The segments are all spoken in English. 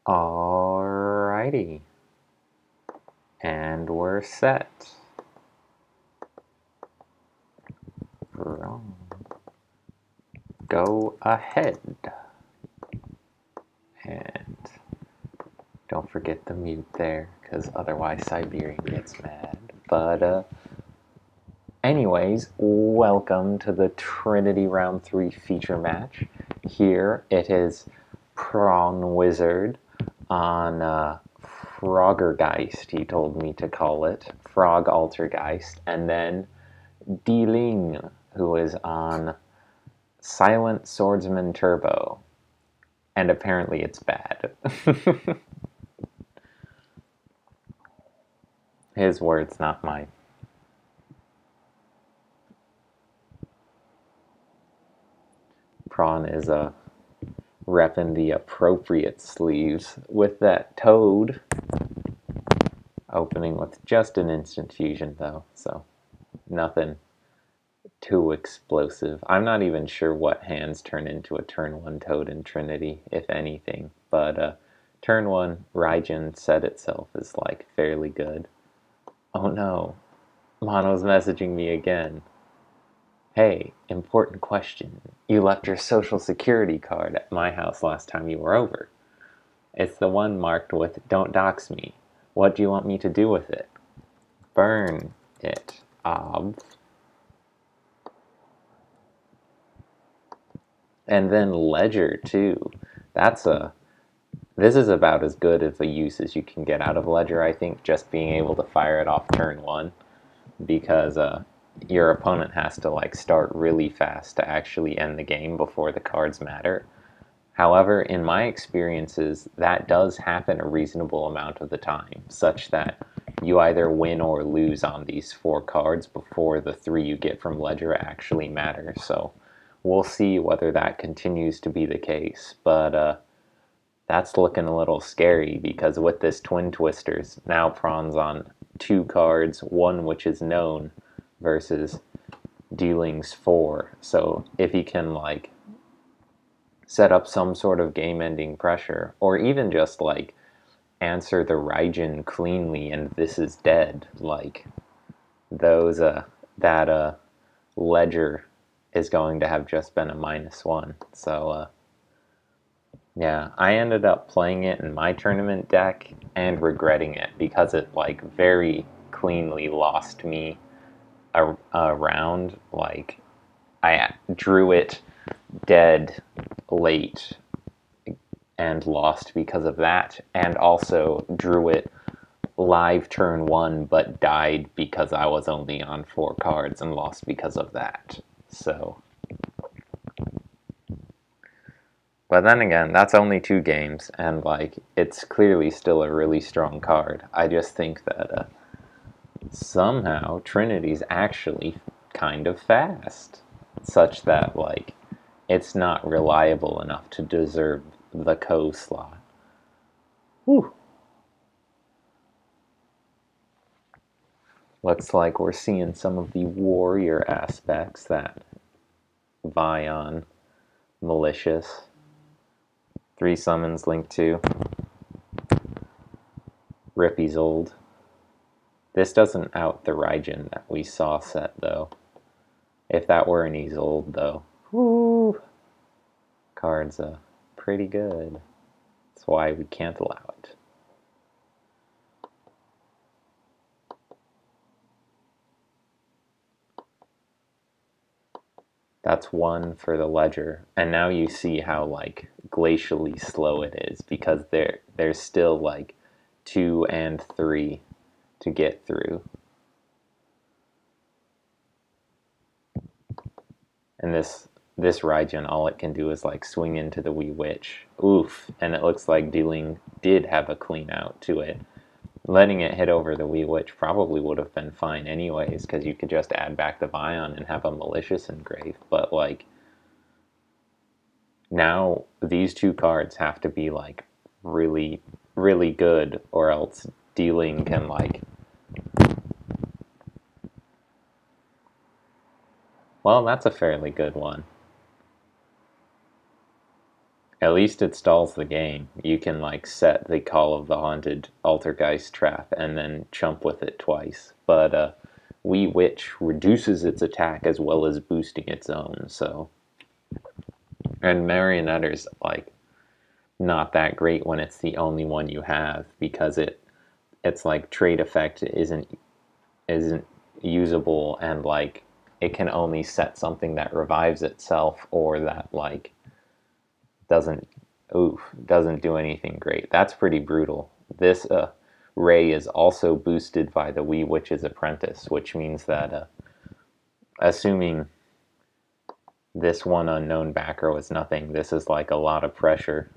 Alrighty, and we're set. Go ahead. And don't forget the mute there, because otherwise Siberian gets mad. But, anyways, welcome to the Trinity Round 3 feature match. Here it is Prawn Wizard on Froggergeist, he told me to call it. Frog Altergeist. And then D-Ling, who is on Silent Swordsman Turbo. And apparently it's bad. His words, not mine. Prawn is repping the appropriate sleeves with that toad. Opening with just an instant fusion though, so nothing too explosive. I'm not even sure what hands turn into a turn 1 toad in Trinity, if anything, but turn 1 Raijin set itself is like fairly good. Oh no, Mono's messaging me again. Hey, important question. You left your social security card at my house last time you were over. It's the one marked with "Don't dox me." What do you want me to do with it? Burn it, ob. And then Ledger, too. This is about as good of a use as you can get out of Ledger, I think, just being able to fire it off turn 1. Because, your opponent has to, like, start really fast to actually end the game before the cards matter. However, in my experiences, that does happen a reasonable amount of the time, such that you either win or lose on these 4 cards before the 3 you get from Ledger actually matter. So we'll see whether that continues to be the case. But that's looking a little scary, because with this Twin Twisters, now Prawn's on 2 cards, one which is known, versus D-Ling's 4. So if he can, like, set up some sort of game-ending pressure, or even just, like, answer the Raijin cleanly and this is dead, like, that Ledger is going to have just been a -1. So, yeah, I ended up playing it in my tournament deck and regretting it, because it, like, very cleanly lost me a round. Like, I drew it dead late and lost because of that, and also drew it live turn 1 but died because I was only on 4 cards and lost because of that. So, but then again, that's only 2 games, and, like, it's clearly still a really strong card. I just think that somehow Trinity's actually kind of fast, such that, like, it's not reliable enough to deserve the co-slot. Whew. Looks like we're seeing some of the warrior aspects that vie on malicious. 3 summons linked to Rippy's old. This doesn't out the Raijin that we saw set, though. If that were an Isolde, though. Woo! Card's pretty good. That's why we can't allow it. That's 1 for the Ledger, and now you see how, like, glacially slow it is, because there's still, like, 2 and 3 to get through. And this Raijin, all it can do is, like, swing into the Wee Witch. Oof. And it looks like D-Ling did have a clean out to it. Letting it hit over the Wee Witch probably would have been fine anyways, because you could just add back the Vion and have a malicious engrave. But, like, now these 2 cards have to be, like, really, really good, or else D-Ling can, like... Well, that's a fairly good one. At least it stalls the game. You can like set the Call of the Haunted Altergeist trap and then chump with it twice. But Wee Witch reduces its attack as well as boosting its own, so. And Marionetter's like not that great when it's the only one you have, because it's like trait effect isn't usable, and like it can only set something that revives itself or that like doesn't doesn't do anything great. That's pretty brutal. This Ray is also boosted by the Wee Witch's Apprentice, which means that assuming this one unknown backer was nothing, this is like a lot of pressure.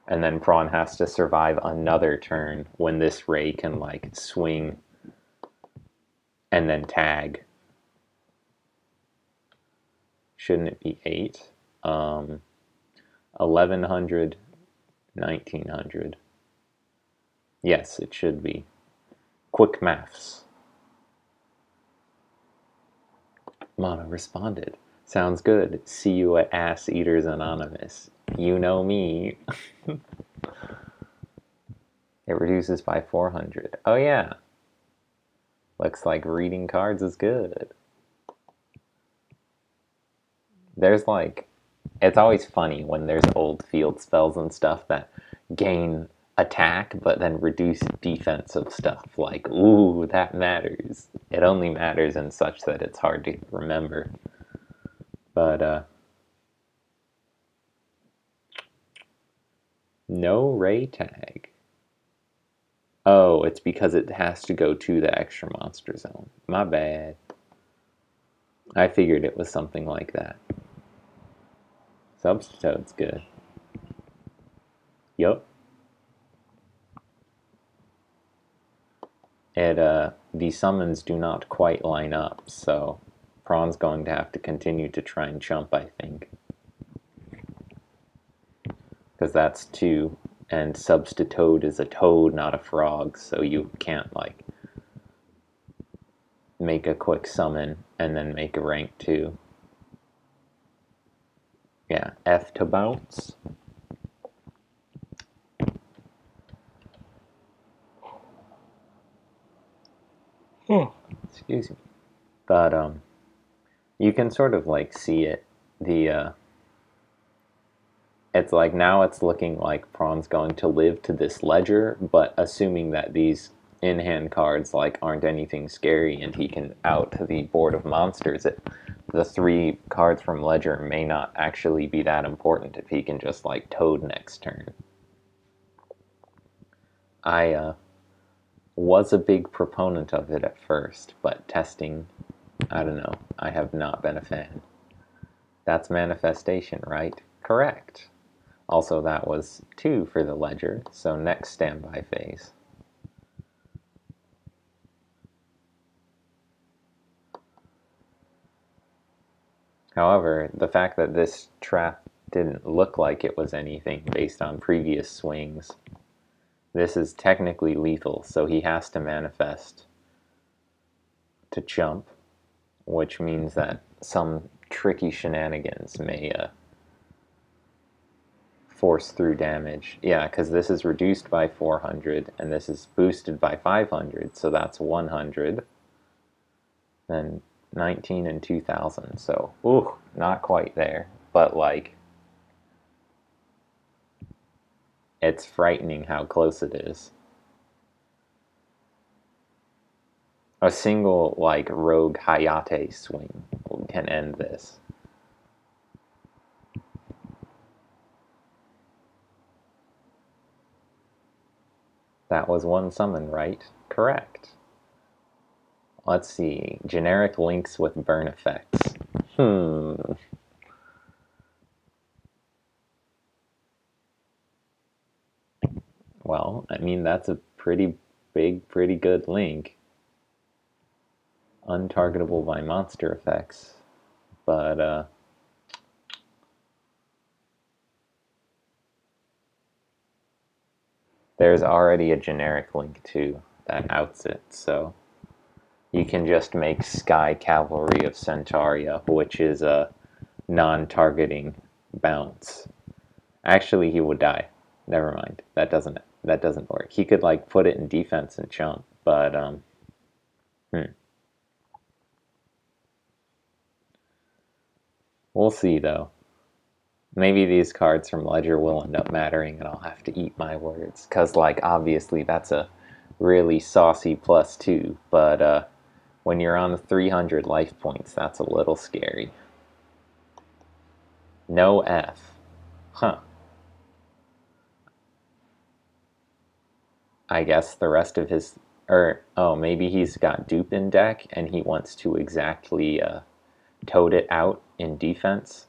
And then Prawn has to survive another turn when this Ray can like swing and then tag. Shouldn't it be 8? 1100, 1900. Yes, it should be. Quick maths. Mono responded. Sounds good. See you at Ass Eaters Anonymous. You know me. It reduces by 400. Oh yeah. Looks like reading cards is good. There's like, it's always funny when there's old field spells and stuff that gain attack but then reduce defensive stuff. Like, ooh, that matters. It only matters in such that it's hard to remember. But no Ray tag. Oh, it's because it has to go to the extra monster zone. My bad. I figured it was something like that. Substitute's good. Yup. The summons do not quite line up, so Prawn's going to have to continue to try and chump, I think. Because that's 2, and Substitute is a toad, not a frog, so you can't, like, make a quick summon and then make a rank 2. Yeah, F to bounce. Excuse me. But you can sort of like see it. It's like now it's looking like Prawn's going to live to this ledger, but assuming that these in-hand cards like aren't anything scary and he can out the board of monsters, the 3 cards from ledger may not actually be that important if he can just like toad next turn. I was a big proponent of it at first, but testing, I don't know, I have not been a fan. That's manifestation, right? Correct. Also, that was 2 for the ledger, so next standby phase. However, the fact that this trap didn't look like it was anything based on previous swings, this is technically lethal, so he has to manifest to chump, which means that some tricky shenanigans may force through damage. Yeah, because this is reduced by 400, and this is boosted by 500, so that's 100. Then 19 and 2000, so, ooh, not quite there, but like, it's frightening how close it is. A single, like, rogue Hayate swing can end this. That was 1 summon, right? Correct. Let's see. Generic links with burn effects. Well, I mean, that's a pretty big, pretty good link. Untargetable by monster effects. But, there's already a generic link, too, that outs it, so you can just make Sky Cavalry of Centauria, which is a non-targeting bounce. Actually, he would die. Never mind. That doesn't work. He could like put it in defense and chump, but we'll see though. Maybe these cards from Ledger will end up mattering and I'll have to eat my words. Because, like, obviously that's a really saucy +2, but when you're on the 300 life points, that's a little scary. No F. Huh. I guess the rest of his... oh, maybe he's got dupe in deck and he wants to exactly toad it out in defense.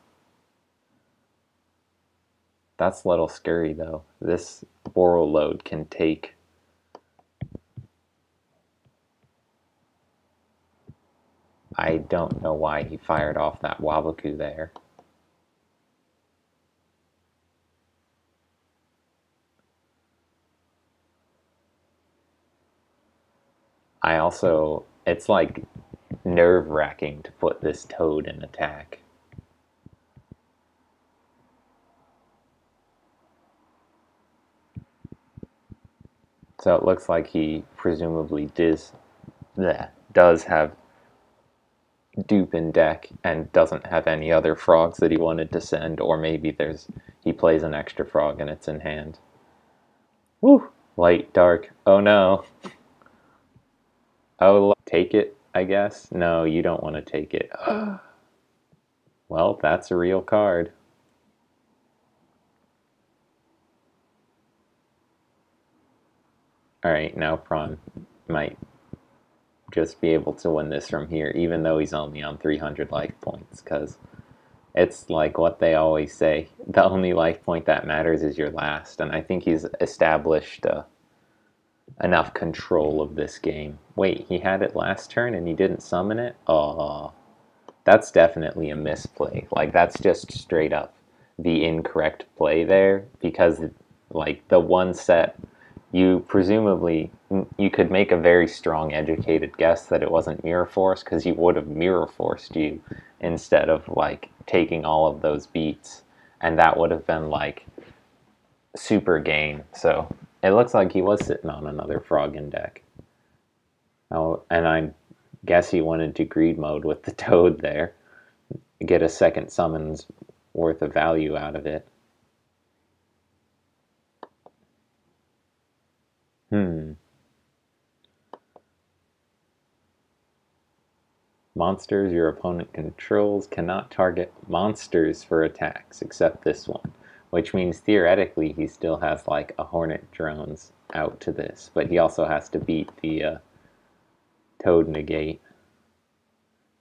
That's a little scary, though. This Boral load can take... I don't know why he fired off that Waboku there. I also... It's like nerve-wracking to put this toad in attack. So it looks like he presumably does have dupe in deck and doesn't have any other frogs that he wanted to send, or maybe he plays an extra frog and it's in hand. Woo! Light, dark. Oh no. Oh, take it, I guess? No, you don't want to take it. Well, that's a real card. Alright, now Prawn might just be able to win this from here, even though he's only on 300 life points, because it's like what they always say, the only life point that matters is your last, and I think he's established enough control of this game. Wait, he had it last turn and he didn't summon it? Oh, that's definitely a misplay. Like, that's just straight up the incorrect play there, because, like, the one set... You could make a very strong educated guess that it wasn't Mirror Force, because he would have Mirror Forced you instead of like taking all of those beats, and that would have been like super game. So it looks like he was sitting on another frog in deck. Oh, and I guess he wanted to greed mode with the toad there, get a second summon's worth of value out of it. Monsters your opponent controls cannot target monsters for attacks, except this one. Which means theoretically he still has like a Hornet drones out to this, but he also has to beat the Toad negate.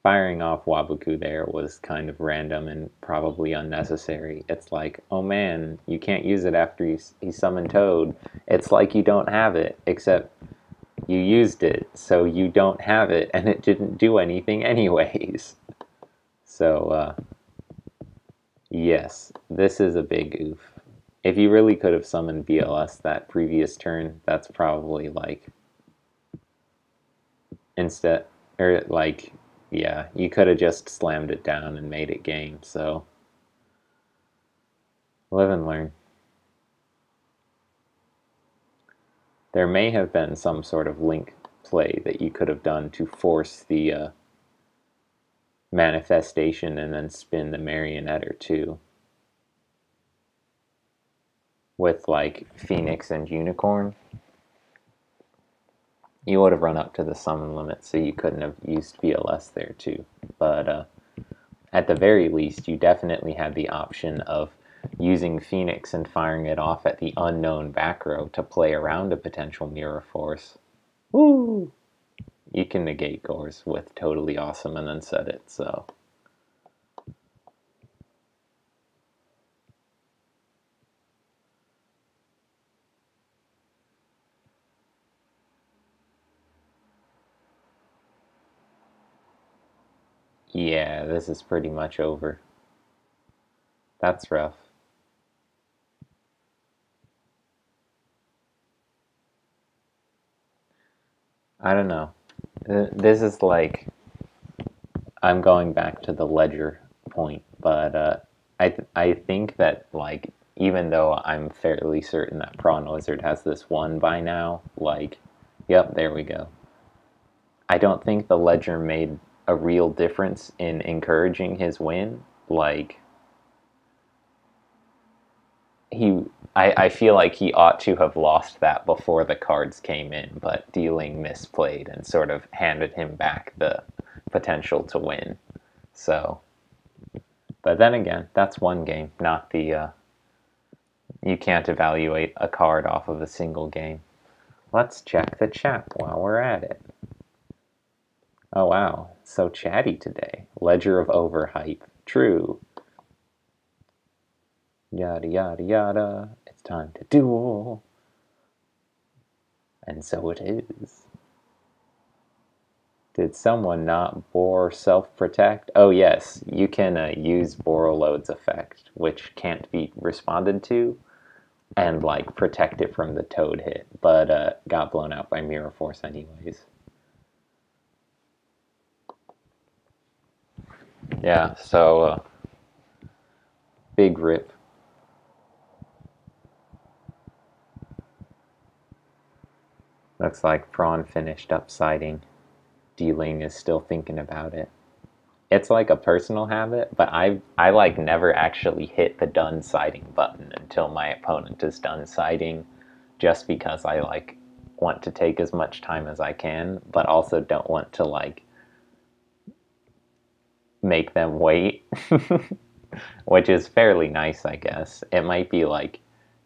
Firing off Waboku there was kind of random and probably unnecessary. It's like, oh man, you can't use it after he summoned Toad. It's like you don't have it, except you used it, so you don't have it, and it didn't do anything anyways. So, yes, this is a big oof. If you really could have summoned BLS that previous turn, that's probably like... Instead, or like... Yeah, you could have just slammed it down and made it game, so... Live and learn. There may have been some sort of link play that you could have done to force the manifestation and then spin the marionette too. With like Phoenix and Unicorn. You would have run up to the summon limit, so you couldn't have used BLS there too. But at the very least, you definitely had the option of using Phoenix and firing it off at the unknown back row to play around a potential Mirror Force. Woo! You can negate Gores with Totally Awesome and then set it, so... Yeah, this is pretty much over. That's rough. I don't know. This is like... I'm going back to the Ledger point, but I think that, like, even though I'm fairly certain that Prawn Wizard has this won by now, like, yep, there we go. I don't think the ledger made a real difference in encouraging his win. Like, I feel like he ought to have lost that before the cards came in, but dealing misplayed and sort of handed him back the potential to win. So, but then again, that's one game, not the, you can't evaluate a card off of a single game. Let's check the chat while we're at it. Oh wow, so chatty today. Ledger of Overhype. True. Yada yada yada. It's time to duel. And so it is. Did someone not bore self-protect? Oh yes, you can use Borreload's effect, which can't be responded to, and like protect it from the toad hit, but got blown out by Mirror Force anyways. Yeah, so big rip. Looks like Prawn finished upsiding. D-Ling is still thinking about it. It's like a personal habit, but I like never actually hit the done siding button until my opponent is done siding, just because I like want to take as much time as I can, but also don't want to like make them wait, which is fairly nice, I guess. It might be like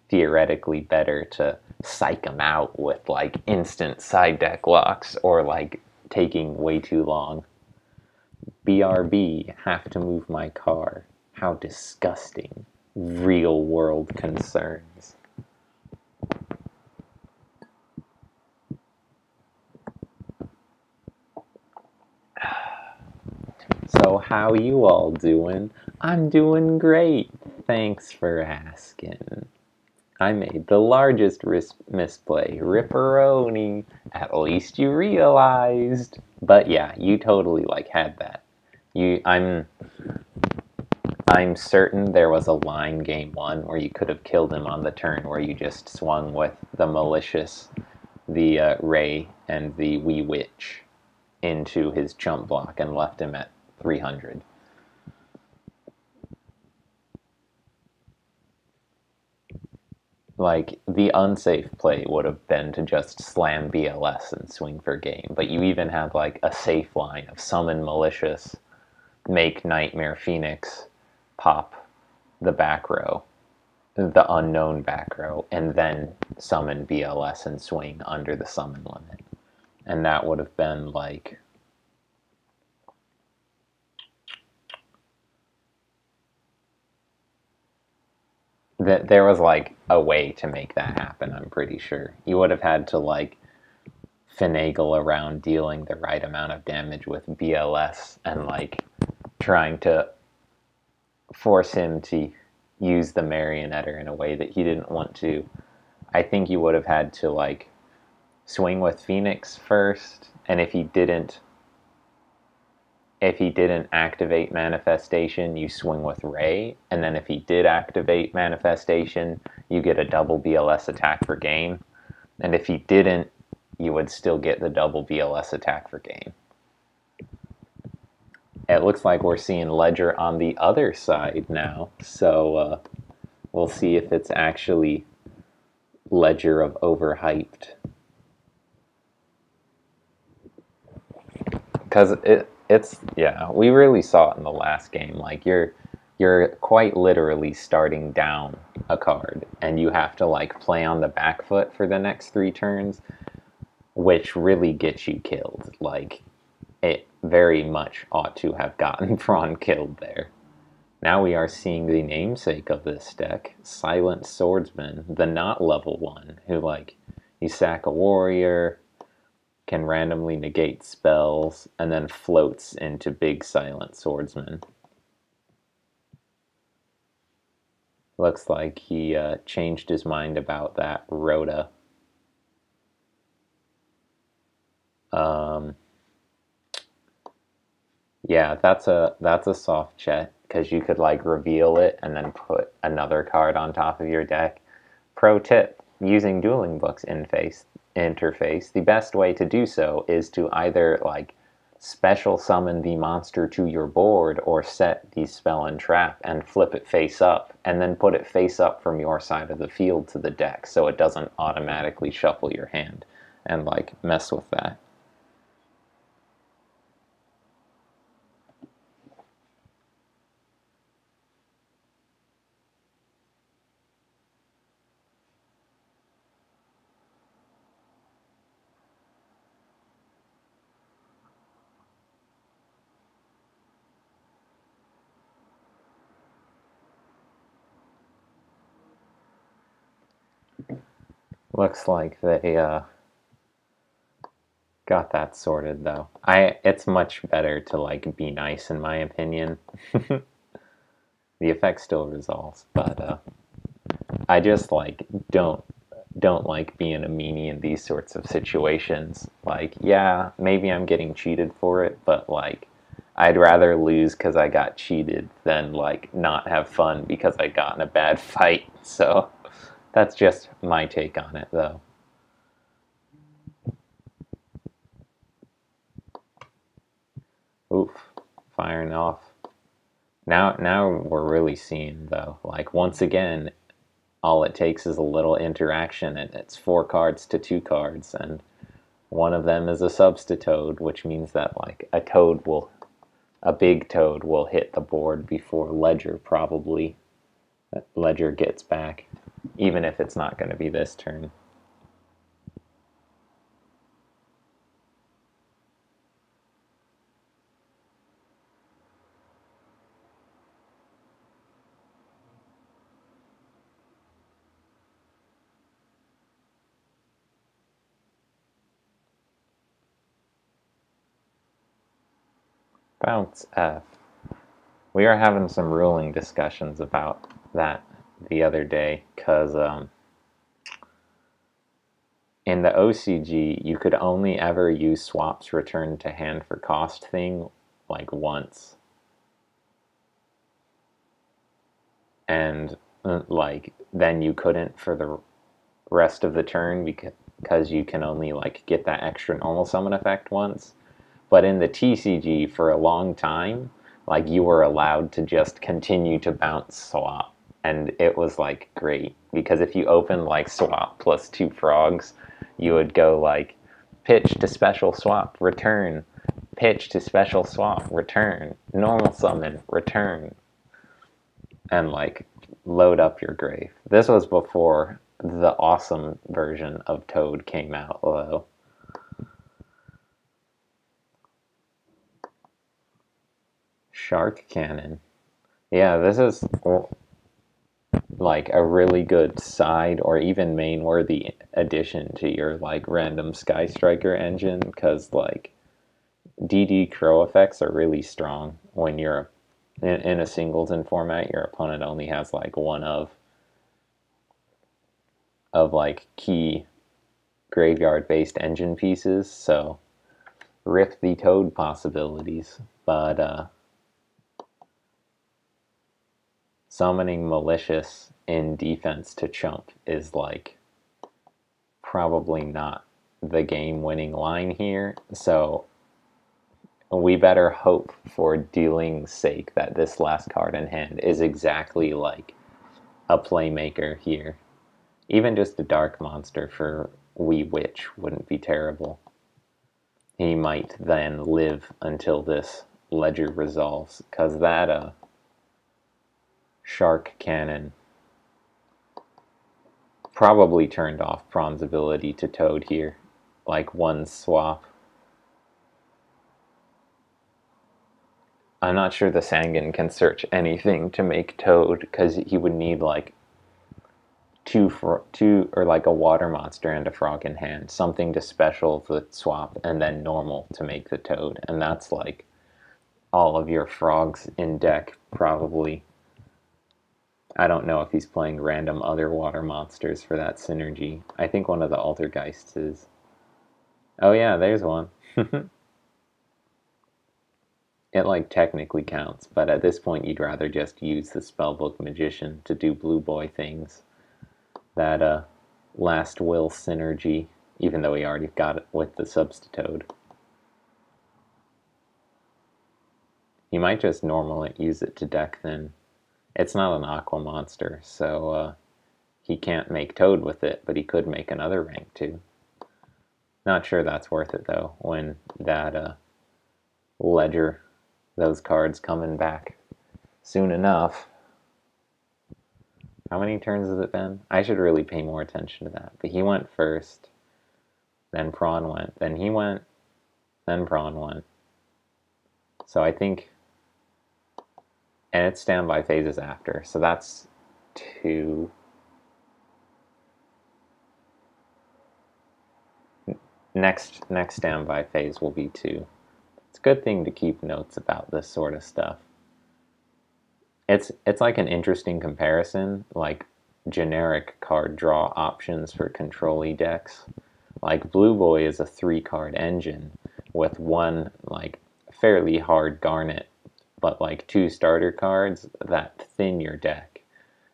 theoretically better to psych them out with like instant side deck locks or like taking way too long. BRB, have to move my car. How disgusting. Real world concerns. So how you all doing? I'm doing great. Thanks for asking. I made the largest misplay. Ripperoni. At least you realized. But yeah, you totally like had that. I'm certain there was a line game one where you could have killed him on the turn where you just swung with the malicious, the Ray, and the Wee Witch into his chump block and left him at 300. Like, the unsafe play would have been to just slam BLS and swing for game, but you even had, like, a safe line of summon Malicious, make Nightmare Phoenix, pop the back row, the unknown back row, and then summon BLS and swing under the summon limit. And that would have been, like, there was like a way to make that happen, I'm pretty sure. You would have had to like finagle around dealing the right amount of damage with BLS and like trying to force him to use the Marionetter in a way that he didn't want to. I think you would have had to like swing with Phoenix first, and if he didn't activate Manifestation, you swing with Ray, and then if he did activate Manifestation, you get a double BLS attack for game, and if he didn't, you would still get the double BLS attack for game. It looks like we're seeing Ledger on the other side now, so we'll see if it's actually Ledger of Overhyped. Because it's yeah, we really saw it in the last game. Like you're quite literally starting down a card, and you have to like play on the back foot for the next 3 turns, which really gets you killed. Like it very much ought to have gotten Prawn killed there. Now we are seeing the namesake of this deck, Silent Swordsman, the not level 1, who like you sack a warrior, can randomly negate spells, and then floats into Big Silent Swordsman. Looks like he changed his mind about that Rhoda. Yeah, that's a soft chat. because you could like reveal it and then put another card on top of your deck. Pro tip, using Dueling Book's interface, the best way to do so is to either like special summon the monster to your board or set the spell and trap and flip it face up and then put it face up from your side of the field to the deck so it doesn't automatically shuffle your hand and like mess with that. Looks like they got that sorted though. It's much better to like be nice in my opinion. The effect still resolves, but I just like don't like being a meanie in these sorts of situations. Like, yeah, maybe I'm getting cheated for it, but like I'd rather lose because I got cheated than like not have fun because I got in a bad fight. So that's just my take on it though. Oof, firing off. Now we're really seeing though, like once again, all it takes is a little interaction and it's 4 cards to 2 cards, and one of them is a substitute, which means that like a big toad will hit the board before Ledger probably. Ledger gets back, even if it's not going to be this turn. Bounce F. We are having some ruling discussions about that the other day, because in the OCG, you could only ever use Swap's return to hand for cost thing like once. And like then you couldn't for the rest of the turn because you can only like get that extra normal summon effect once. But in the TCG for a long time, like you were allowed to just continue to bounce Swap, and it was like great because if you opened like Swap plus 2 frogs, you would go like pitch to special swap, return, pitch to special swap, return, normal summon, return, and like load up your grave. This was before the awesome version of Toad came out, though. Shark Cannon. Yeah, this is like a really good side or even main worthy addition to your like random Sky Striker engine, because like DD Crow effects are really strong when you're in a singleton format. Your opponent only has like one of like key graveyard based engine pieces, so rip the Toad possibilities. But summoning Malicious in defense to chump is like probably not the game winning line here, so we better hope for dealing's sake that this last card in hand is exactly like a playmaker here. Even just a dark monster for Wee Witch wouldn't be terrible. He might then live until this Ledger resolves, because that Shark Cannon probably turned off Prawn's ability to Toad here, like one swap. I'm not sure the Sangan can search anything to make Toad, because he would need like two or like a water monster and a frog in hand, something to special the swap, and then normal to make the Toad, and that's like all of your frogs in deck probably. I don't know if he's playing random other water monsters for that synergy. I think one of the Altergeists is. Oh yeah, there's one. it like technically counts, but at this point you'd rather just use the Spellbook Magician to do blue boy things. That last will synergy, even though he already got it with the Substitute. You might just normally use it to deck thin. It's not an Aqua monster, so he can't make Toad with it, but he could make another rank too. Not sure that's worth it though, when that Ledger, those cards coming back soon enough. How many turns has it been? I should really pay more attention to that. But he went first, then Prawn went, then he went, then Prawn went. So I think, and it's standby phases after, so that's 2. Next standby phase will be 2. It's a good thing to keep notes about this sort of stuff. It's like an interesting comparison, like generic card draw options for control-y decks. Like Blue Boy is a 3-card engine with 1 like fairly hard Garnet, but like 2 starter cards that thin your deck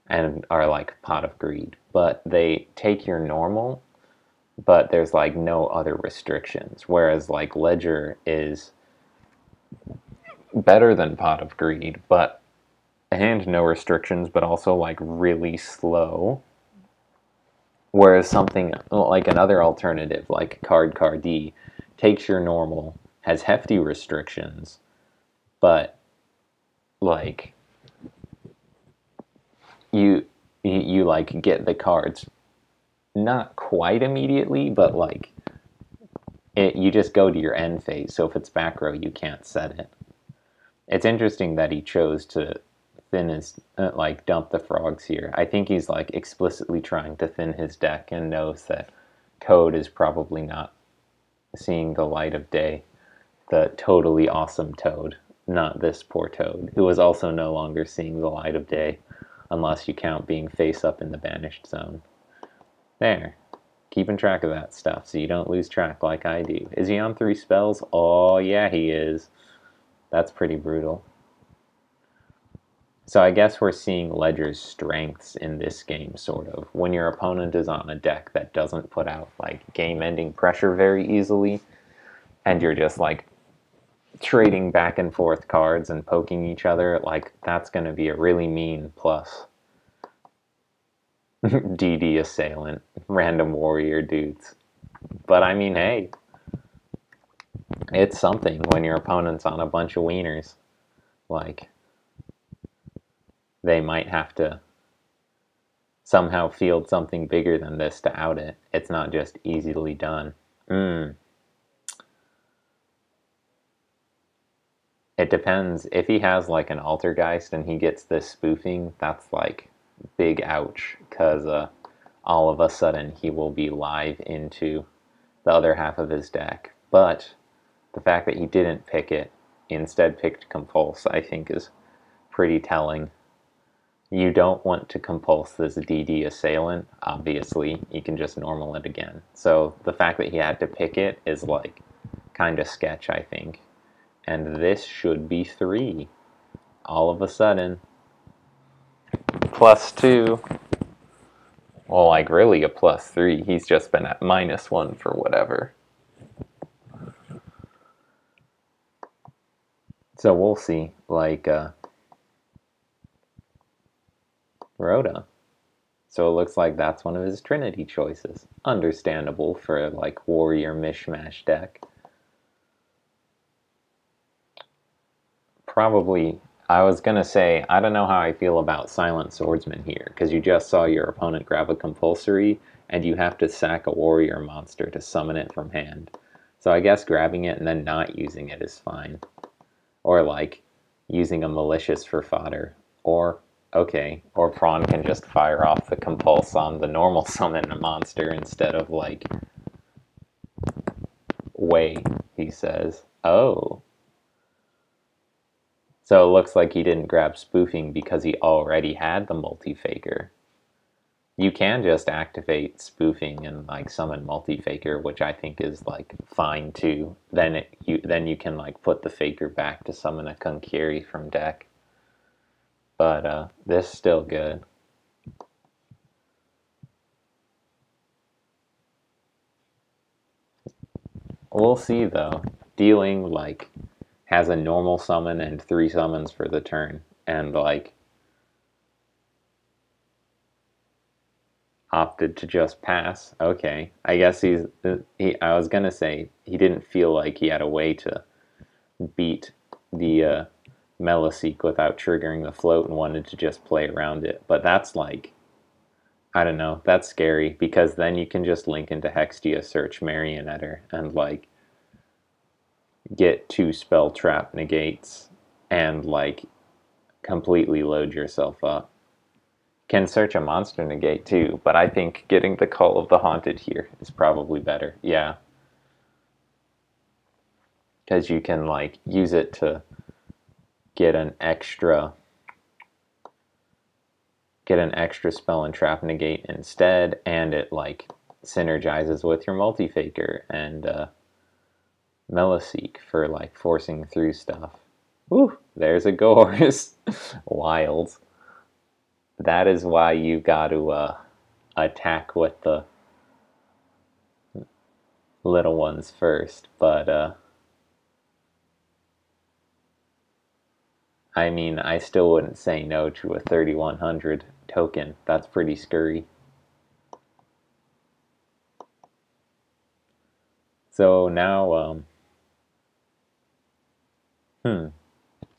and are like Pot of Greed. But they take your normal, but there's like no other restrictions. Whereas like Ledger is better than Pot of Greed, but and no restrictions, but also like really slow. Whereas something like another alternative, like Card D, takes your normal, has hefty restrictions, but like you like get the cards not quite immediately, but like you just go to your end phase. So if it's back row, you can't set it. It's interesting that he chose to thin his, like dump the frogs here. I think he's like explicitly trying to thin his deck and knows that Toad is probably not seeing the light of day. The totally awesome Toad, not this poor Toad, who is also no longer seeing the light of day, unless you count being face up in the banished zone. There. Keeping track of that stuff so you don't lose track like I do. Is he on 3 spells? Oh yeah, he is. That's pretty brutal. So I guess we're seeing Ledger's strengths in this game, sort of. When your opponent is on a deck that doesn't put out like game-ending pressure very easily, and you're just like trading back and forth cards and poking each other, like that's going to be a really mean plus. DD Assailant, random warrior dudes. But I mean, hey, it's something when your opponent's on a bunch of wieners. Like, they might have to somehow field something bigger than this to out it. It's not just easily done. It depends. If he has like an Altergeist and he gets this spoofing, that's like big ouch, because all of a sudden he will be live into the other half of his deck. But the fact that he didn't pick it, instead picked Compulse, I think is pretty telling. You don't want to compulse this DD Assailant, obviously. You can just normal it again. So the fact that he had to pick it is like kind of sketch, I think. And this should be 3. All of a sudden. +2. Well, like really a +3. He's just been at -1 for whatever. So we'll see. Like, Rhoda. So it looks like that's one of his Trinity choices. Understandable for like warrior mishmash deck. Probably, I was gonna say, I don't know how I feel about Silent Swordsman here, because you just saw your opponent grab a compulsory, and you have to sack a warrior monster to summon it from hand. So I guess grabbing it and then not using it is fine. Or like, using a malicious for fodder. Or, okay, or Prawn can just fire off the compulse on the normal summon monster instead of like, way, he says. Oh. So it looks like he didn't grab spoofing because he already had the multi-faker. You can just activate spoofing and like summon multi-faker, which I think is like fine too. Then you can like put the faker back to summon a Kunkiri from deck. But this is still good. We'll see though. Dealing like has a normal summon and 3 summons for the turn, and like opted to just pass. Okay, I guess I was gonna say he didn't feel like he had a way to beat the Meliseek without triggering the float and wanted to just play around it. But that's like, I don't know, that's scary because then you can just link into Hextia, search Marionetter, and like get 2 spell trap negates and like completely load yourself up. Can search a monster negate too, but I think getting the Call of the Haunted here is probably better. Yeah. Because you can like use it to get an extra spell and trap negate instead, and it like synergizes with your multi-faker and Meliseek for like forcing through stuff. Woo, there's a Gorse. Wild. That is why you got to attack with the little ones first, but I mean, I still wouldn't say no to a 3100 token. That's pretty scurry. So now,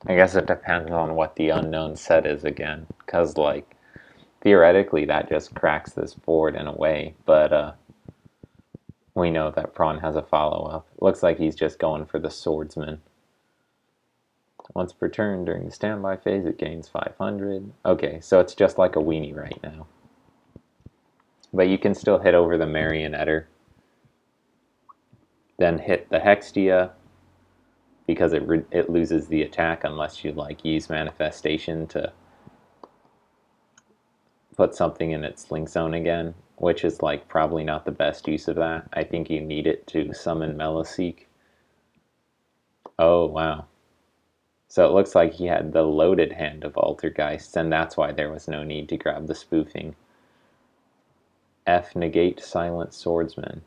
I guess it depends on what the unknown set is again, because like theoretically that just cracks this board in a way, but we know that Prawn has a follow-up. Looks like he's just going for the Swordsman. Once per turn during the standby phase, it gains 500. Okay, so it's just like a weenie right now. But you can still hit over the Marionetter. Then hit the Hextia, because it loses the attack unless you like use Manifestation to put something in its link zone again, which is like probably not the best use of that. I think you need it to summon Meliseek. Oh, wow. So it looks like he had the loaded hand of Altergeists, and that's why there was no need to grab the spoofing. F negate silent Swordsman.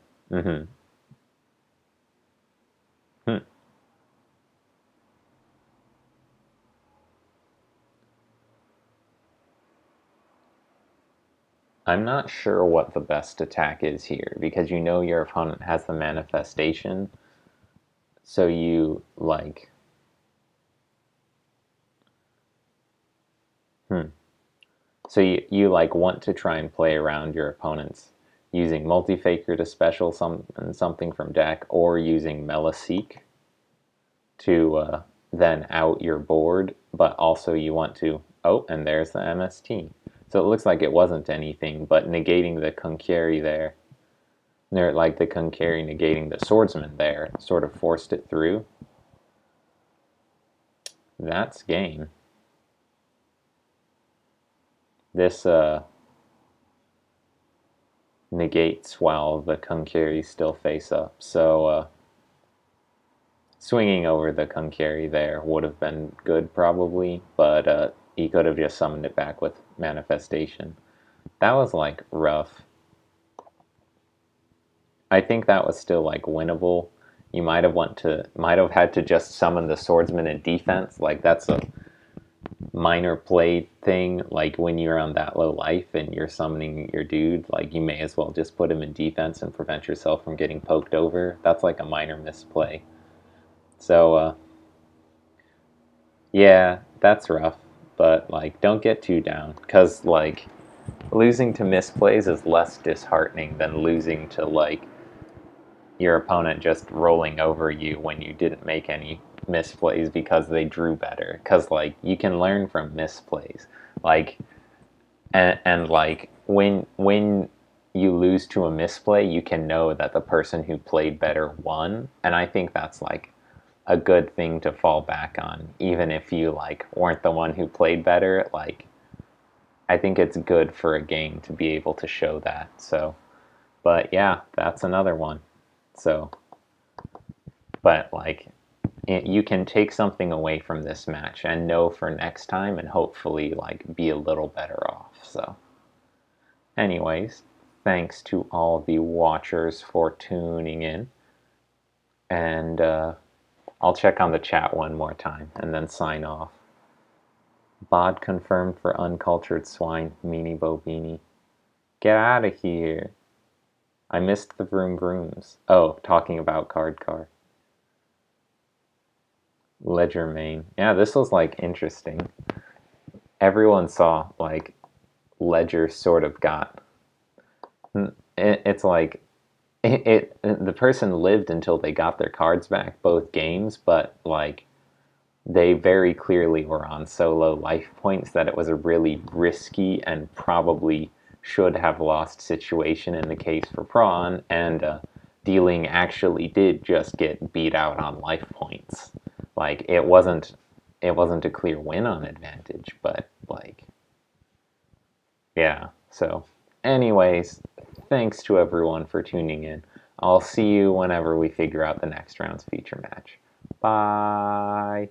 I'm not sure what the best attack is here, because you know your opponent has the manifestation, so you like so you like want to try and play around your opponents using multi-faker to special something from deck, or using Meliseek to then out your board, but also you want to, oh, and there's the MST. So it looks like it wasn't anything, but negating the Kunkiri there, like the Kunkiri negating the Swordsman there, sort of forced it through. That's game. This negates while the Kunkiri still face up, so swinging over the Kunkiri there would have been good probably, but he could have just summoned it back with Manifestation. That was like rough. I think that was still like winnable. You might have had to just summon the Swordsman in defense. Like that's a minor play thing. Like when you're on that low life and you're summoning your dude, like you may as well just put him in defense and prevent yourself from getting poked over. That's like a minor misplay. So yeah, that's rough. But like don't get too down, because like losing to misplays is less disheartening than losing to like your opponent just rolling over you when you didn't make any misplays because they drew better. Because like you can learn from misplays, like and like when you lose to a misplay, you can know that the person who played better won, and I think that's like a good thing to fall back on, even if you like weren't the one who played better. Like I think it's good for a game to be able to show that. So, but yeah, that's another one. So, but like, you can take something away from this match and know for next time, and hopefully like be a little better off. So, anyways, thanks to all the watchers for tuning in, and I'll check on the chat one more time and then sign off. Bod confirmed for uncultured swine, meanie bobini. Get out of here. I missed the vroom vrooms. Oh, talking about card car. Ledger main. Yeah, this was like interesting. Everyone saw like Ledger sort of got. It's like the person lived until they got their cards back both games, but like they very clearly were on so low life points that it was a really risky and probably should have lost situation in the case for Prawn, and Dealing actually did just get beat out on life points. Like it wasn't a clear win on advantage, but like yeah. So anyways, thanks to everyone for tuning in. I'll see you whenever we figure out the next round's feature match. Bye.